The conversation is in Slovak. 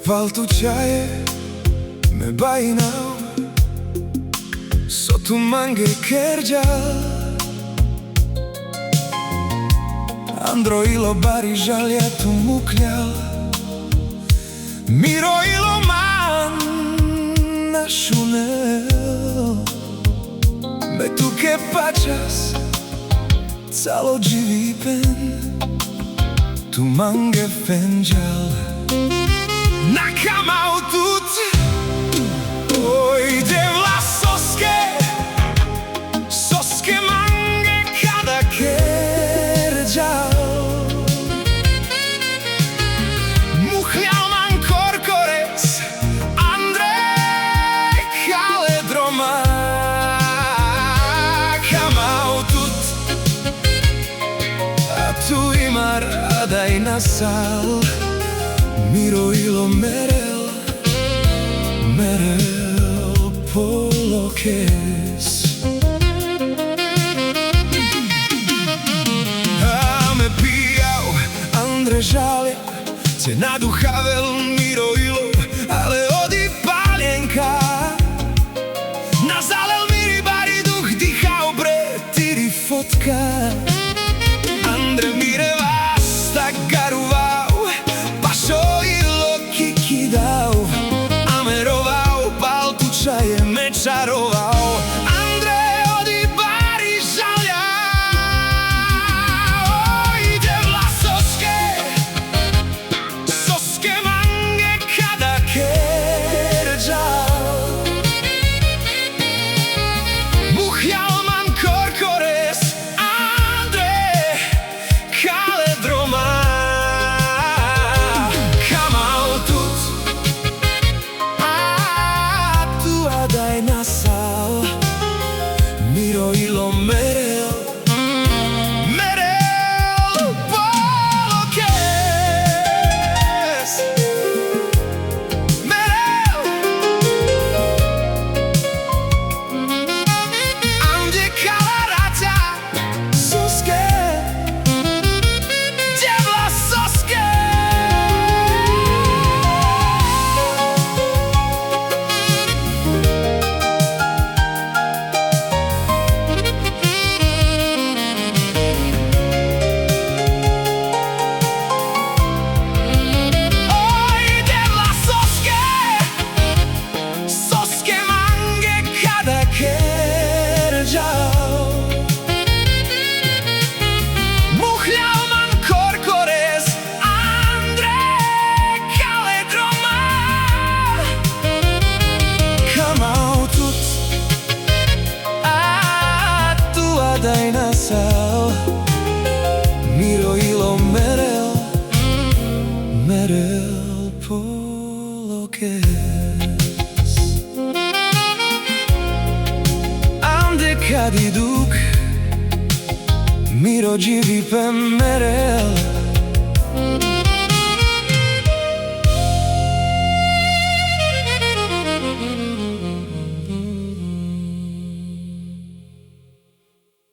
Paltu čaje, me bajinav, sotu mange kerđal, Andro ilo bari žalja tu mukljal, Miro ilo man našunel, me tu ke pačas, calo živi pen, tu mange fenđal. Nakam tut, oj devla soske mange kada kerđal, muhljal man korkores, Andre kaledroma, kamao tut, a tu ima rada i nasal. Miro ilo merel polokes, a me pijao Andre žalja, se naduhavel Miro ilo, ale odi paljenka, nazalel miri bari duh dihao bre tiri fotka, Andre mire vas tak garuvao, pašo kidao, a me rovao, paltu čaje me čarovao, Andre odi bari žalja, ide vla soske mange kada kerđal, muhjal man korkores, Andre kaledroma. Miro ilo merel polokes, merel ande kalarata soske, devla soske. Miro ilo merel polokes, ande kad iduk, Miro živi pe merel